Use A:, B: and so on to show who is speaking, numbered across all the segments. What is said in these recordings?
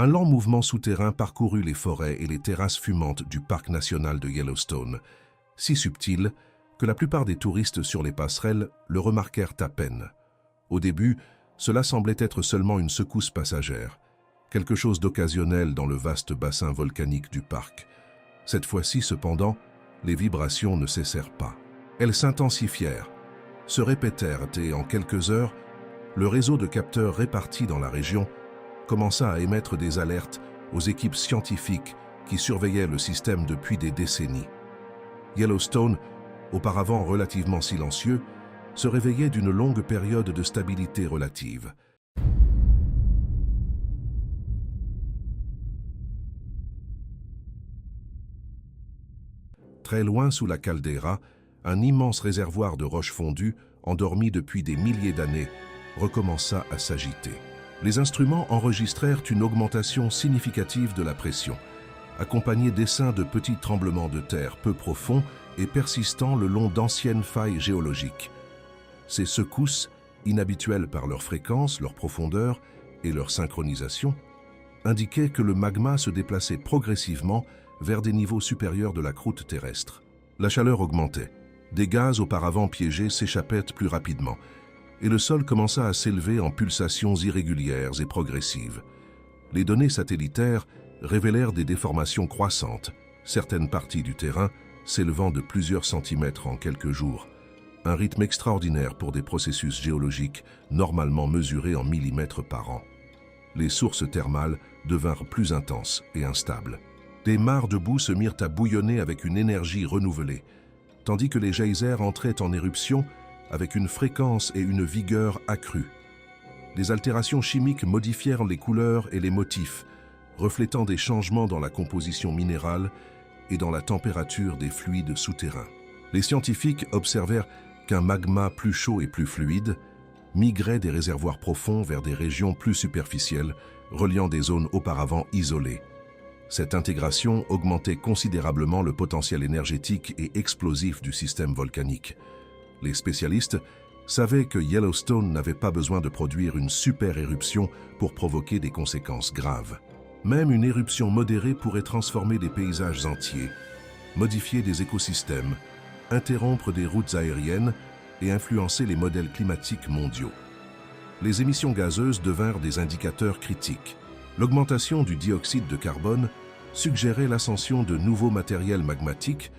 A: Un lent mouvement souterrain parcourut les forêts et les terrasses fumantes du parc national de Yellowstone, si subtil que la plupart des touristes sur les passerelles le remarquèrent à peine. Au début, cela semblait être seulement une secousse passagère, quelque chose d'occasionnel dans le vaste bassin volcanique du parc. Cette fois-ci, cependant, les vibrations ne cessèrent pas. Elles s'intensifièrent, se répétèrent et, en quelques heures, le réseau de capteurs répartis dans la région commença à émettre des alertes aux équipes scientifiques qui surveillaient le système depuis des décennies. Yellowstone, auparavant relativement silencieux, se réveillait d'une longue période de stabilité relative. Très loin sous la caldeira, un immense réservoir de roches fondues, endormi depuis des milliers d'années, recommença à s'agiter. Les instruments enregistrèrent une augmentation significative de la pression, accompagnée d'essaims de petits tremblements de terre peu profonds et persistants le long d'anciennes failles géologiques. Ces secousses, inhabituelles par leur fréquence, leur profondeur et leur synchronisation, indiquaient que le magma se déplaçait progressivement vers des niveaux supérieurs de la croûte terrestre. La chaleur augmentait, des gaz auparavant piégés s'échappaient plus rapidement, et le sol commença à s'élever en pulsations irrégulières et progressives. Les données satellitaires révélèrent des déformations croissantes, certaines parties du terrain s'élevant de plusieurs centimètres en quelques jours, un rythme extraordinaire pour des processus géologiques normalement mesurés en millimètres par an. Les sources thermales devinrent plus intenses et instables. Des mares de boue se mirent à bouillonner avec une énergie renouvelée, tandis que les geysers entraient en éruption avec une fréquence et une vigueur accrues. Des altérations chimiques modifièrent les couleurs et les motifs, reflétant des changements dans la composition minérale et dans la température des fluides souterrains. Les scientifiques observèrent qu'un magma plus chaud et plus fluide migrait des réservoirs profonds vers des régions plus superficielles, reliant des zones auparavant isolées. Cette intégration augmentait considérablement le potentiel énergétique et explosif du système volcanique. Les spécialistes savaient que Yellowstone n'avait pas besoin de produire une super éruption pour provoquer des conséquences graves. Même une éruption modérée pourrait transformer des paysages entiers, modifier des écosystèmes, interrompre des routes aériennes et influencer les modèles climatiques mondiaux. Les émissions gazeuses devinrent des indicateurs critiques. L'augmentation du dioxyde de carbone suggérait l'ascension de nouveaux matériels magmatiques,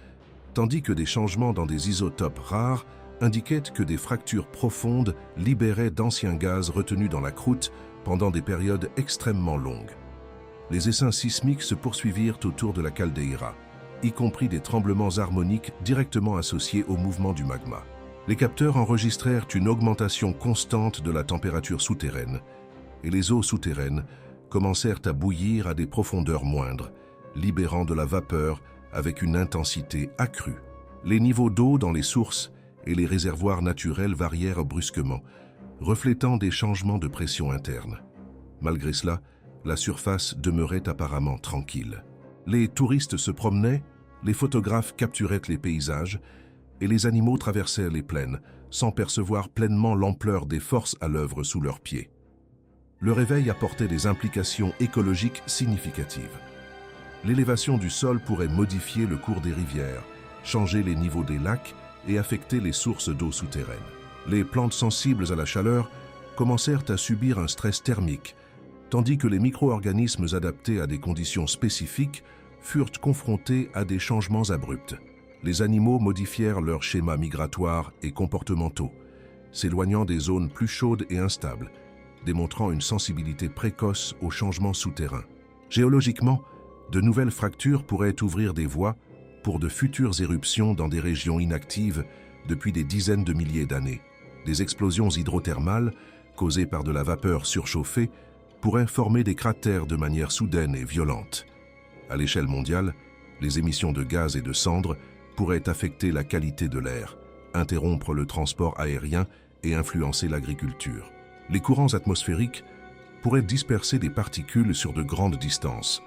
A: tandis que des changements dans des isotopes rares indiquaient que des fractures profondes libéraient d'anciens gaz retenus dans la croûte pendant des périodes extrêmement longues. Les essaims sismiques se poursuivirent autour de la caldeira, y compris des tremblements harmoniques directement associés au mouvement du magma. Les capteurs enregistrèrent une augmentation constante de la température souterraine, et les eaux souterraines commencèrent à bouillir à des profondeurs moindres, libérant de la vapeur avec une intensité accrue. Les niveaux d'eau dans les sources et les réservoirs naturels varièrent brusquement, reflétant des changements de pression interne. Malgré cela, la surface demeurait apparemment tranquille. Les touristes se promenaient, les photographes capturaient les paysages et les animaux traversaient les plaines, sans percevoir pleinement l'ampleur des forces à l'œuvre sous leurs pieds. Le réveil apportait des implications écologiques significatives. L'élévation du sol pourrait modifier le cours des rivières, changer les niveaux des lacs et affecter les sources d'eau souterraines. Les plantes sensibles à la chaleur commencèrent à subir un stress thermique, tandis que les micro-organismes adaptés à des conditions spécifiques furent confrontés à des changements abrupts. Les animaux modifièrent leurs schémas migratoires et comportementaux, s'éloignant des zones plus chaudes et instables, démontrant une sensibilité précoce aux changements souterrains. Géologiquement, de nouvelles fractures pourraient ouvrir des voies pour de futures éruptions dans des régions inactives depuis des dizaines de milliers d'années. Des explosions hydrothermales, causées par de la vapeur surchauffée, pourraient former des cratères de manière soudaine et violente. À l'échelle mondiale, les émissions de gaz et de cendres pourraient affecter la qualité de l'air, interrompre le transport aérien et influencer l'agriculture. Les courants atmosphériques pourraient disperser des particules sur de grandes distances,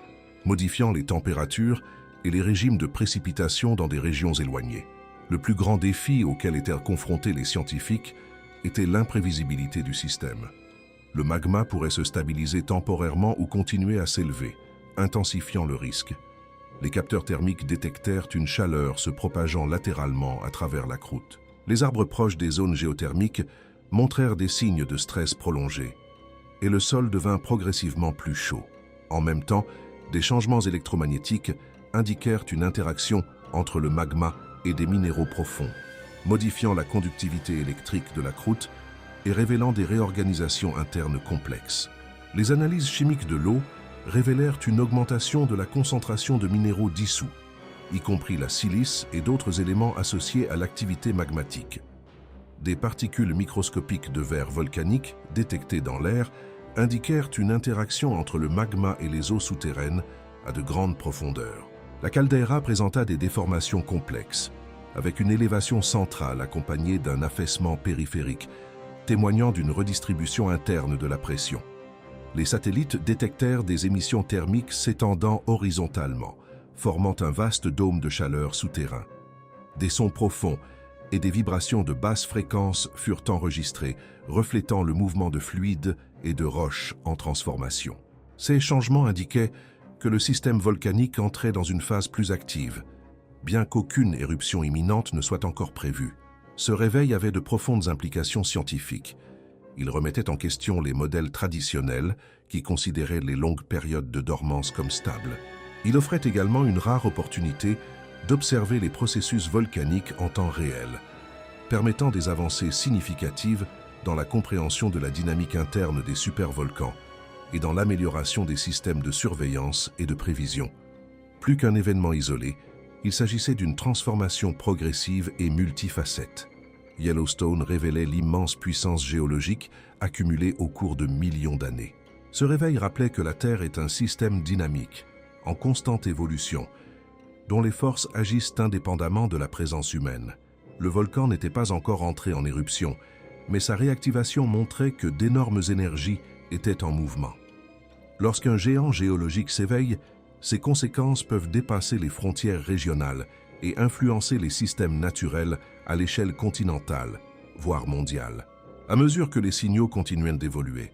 A: modifiant les températures et les régimes de précipitation dans des régions éloignées. Le plus grand défi auquel étaient confrontés les scientifiques était l'imprévisibilité du système. Le magma pourrait se stabiliser temporairement ou continuer à s'élever, intensifiant le risque. Les capteurs thermiques détectèrent une chaleur se propageant latéralement à travers la croûte. Les arbres proches des zones géothermiques montrèrent des signes de stress prolongé, et le sol devint progressivement plus chaud. En même temps, des changements électromagnétiques indiquèrent une interaction entre le magma et des minéraux profonds, modifiant la conductivité électrique de la croûte et révélant des réorganisations internes complexes. Les analyses chimiques de l'eau révélèrent une augmentation de la concentration de minéraux dissous, y compris la silice et d'autres éléments associés à l'activité magmatique. Des particules microscopiques de verre volcanique détectées dans l'air indiquèrent une interaction entre le magma et les eaux souterraines à de grandes profondeurs. La caldeira présenta des déformations complexes, avec une élévation centrale accompagnée d'un affaissement périphérique, témoignant d'une redistribution interne de la pression. Les satellites détectèrent des émissions thermiques s'étendant horizontalement, formant un vaste dôme de chaleur souterrain. Des sons profonds et des vibrations de basse fréquence furent enregistrés, reflétant le mouvement de fluides et de roches en transformation. Ces changements indiquaient que le système volcanique entrait dans une phase plus active, bien qu'aucune éruption imminente ne soit encore prévue. Ce réveil avait de profondes implications scientifiques. Il remettait en question les modèles traditionnels qui considéraient les longues périodes de dormance comme stables. Il offrait également une rare opportunité d'observer les processus volcaniques en temps réel, permettant des avancées significatives dans la compréhension de la dynamique interne des supervolcans et dans l'amélioration des systèmes de surveillance et de prévision. Plus qu'un événement isolé, il s'agissait d'une transformation progressive et multifacette. Yellowstone révélait l'immense puissance géologique accumulée au cours de millions d'années. Ce réveil rappelait que la Terre est un système dynamique, en constante évolution, dont les forces agissent indépendamment de la présence humaine. Le volcan n'était pas encore entré en éruption, mais sa réactivation montrait que d'énormes énergies étaient en mouvement. Lorsqu'un géant géologique s'éveille, ses conséquences peuvent dépasser les frontières régionales et influencer les systèmes naturels à l'échelle continentale, voire mondiale. À mesure que les signaux continuaient d'évoluer,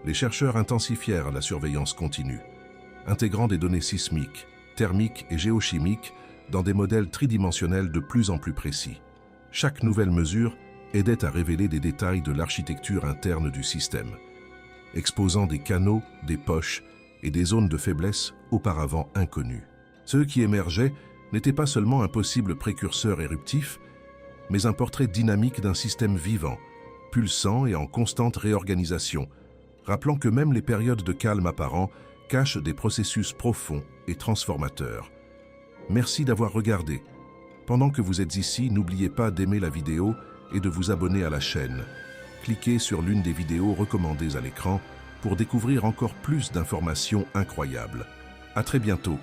A: les chercheurs intensifièrent la surveillance continue, intégrant des données sismiques, thermiques et géochimiques dans des modèles tridimensionnels de plus en plus précis. Chaque nouvelle mesure aidait à révéler des détails de l'architecture interne du système, exposant des canaux, des poches et des zones de faiblesse auparavant inconnues. Ceux qui émergeaient n'étaient pas seulement un possible précurseur éruptif, mais un portrait dynamique d'un système vivant, pulsant et en constante réorganisation, rappelant que même les périodes de calme apparent cachent des processus profonds et transformateurs. Merci d'avoir regardé. Pendant que vous êtes ici, n'oubliez pas d'aimer la vidéo et de vous abonner à la chaîne. Cliquez sur l'une des vidéos recommandées à l'écran pour découvrir encore plus d'informations incroyables. À très bientôt.